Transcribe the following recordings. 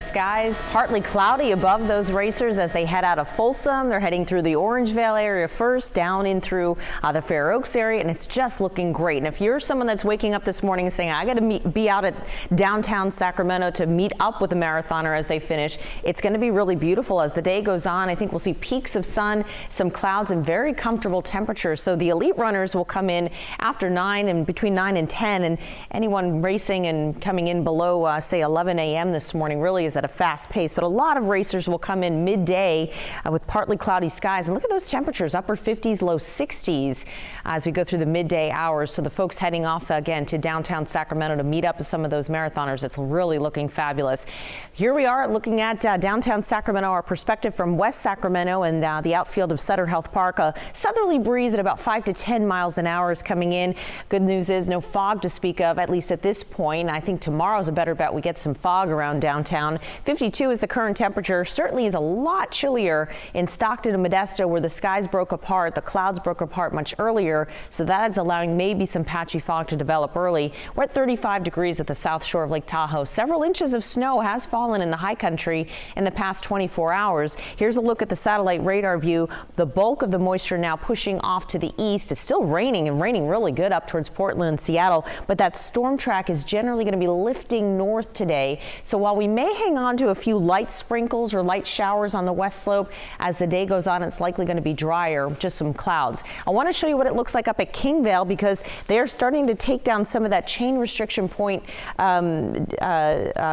skies. Partly cloudy above those racers as they head out of Folsom. They're heading through the Orangevale area first, down in through the Fair Oaks area, and it's just looking great. And if you're someone that's waking up this morning and saying, I got to be out at downtown Sacramento to meet up with the marathoner as they finish, it's going to be really beautiful as the day goes on. I think we'll see peaks of sun, some clouds, and very comfortable temperatures. So the elite runners will come in after 9 and between 9 and 10, and anyone racing and coming in below, say, 11 a.m. this morning really is at a fast pace. But a lot of racers will come in midday with partly cloudy skies. And look at those temperatures, upper 50s, low 60s as we go through the midday hours. So the folks heading off again to downtown Sacramento to meet up with some of those marathoners, it's really looking fabulous. Here we are looking at downtown Sacramento, our perspective from West Sacramento and the outfield of Sutter Health Park. A southerly breeze at about 5 to 10 miles an hour is coming in. Good news is no fog to speak of, at least at this point. I think tomorrow's a better bet we get some fog around downtown. 52 is the current temperature. Certainly is a lot chillier in Stockton and Modesto, where the skies broke apart. The clouds broke apart much earlier, so that is allowing maybe some patchy fog to develop early. We're at 35 degrees at the south shore of Lake Tahoe. Several inches of snow has fallen in the high country in the past 24 hours. Here's a look at the satellite radar view. The bulk of the moisture now pushing off to the east. It's still raining, and raining really good up towards Portland and Seattle, but that storm track is generally going to be lifting north today. So while we may hang on to a few light sprinkles or light showers on the west slope, as the day goes on, it's likely going to be drier, just some clouds. I want to show you what it looks like up at Kingvale, because they're starting to take down some of that chain restriction point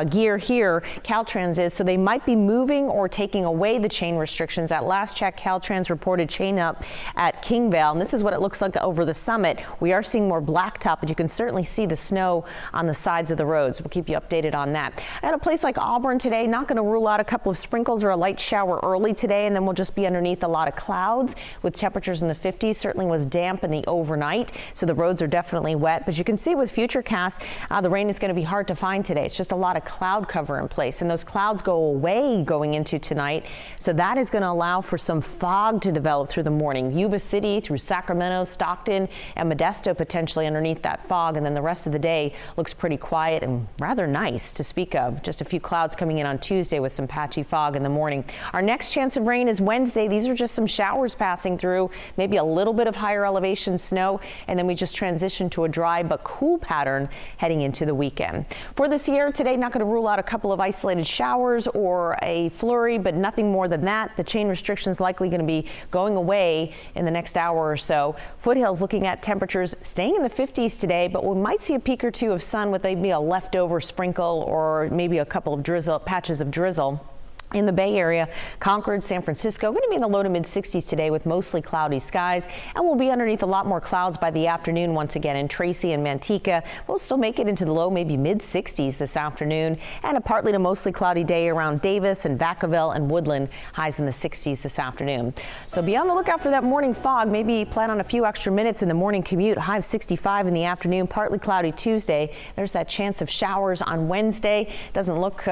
gear here. Caltrans is, so they might be moving or taking away the chain restrictions. At last check, Caltrans reported chain up at Kingvale, and this is what it looks like over the summit. We are seeing more blacktop, but you can certainly see the snow on the sides of the roads. We'll keep you updated on that. At a place like Auburn today, not going to rule out a couple of sprinkles or a light shower early today, and then we'll just be underneath a lot of clouds with temperatures in the 50s. Certainly was damp in the overnight, so the roads are definitely wet. But you can see with Futurecast, the rain is going to be hard to find today. It's just a lot of cloud cover in place, and those clouds go away going into tonight. So that is going to allow for some fog to develop through the morning. Yuba City through Sacramento, Stockton, and Modesto potentially underneath that fog, and then the rest of the day looks pretty quiet and rather nice to speak of. Just a few clouds coming in on Tuesday with some patchy fog in the morning. Our next chance of rain is Wednesday. These are just some showers passing through, maybe a little bit of higher elevation snow, and then we just transition to a dry but cool pattern heading into the weekend. For the Sierra today, not going to rule out a couple of isolated showers or a flurry, but nothing more than that. The chain restrictions likely going to be going away in the next hour or so. Foothills looking at temperatures staying in the 50s today, but we might see a peak or two of sun with maybe a leftover sprinkle or maybe a couple of patches of drizzle. In the Bay Area, Concord, San Francisco, going to be in the low to mid 60s today with mostly cloudy skies, and we'll be underneath a lot more clouds by the afternoon once again in Tracy and Manteca. We'll still make it into the low, maybe mid 60s this afternoon, and a partly to mostly cloudy day around Davis and Vacaville and Woodland, highs in the 60s this afternoon. So be on the lookout for that morning fog. Maybe plan on a few extra minutes in the morning commute. High of 65 in the afternoon, partly cloudy Tuesday. There's that chance of showers on Wednesday. Doesn't look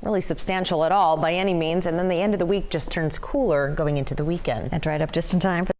really substantial at all by any means, and then the end of the week just turns cooler going into the weekend. And right up just in time for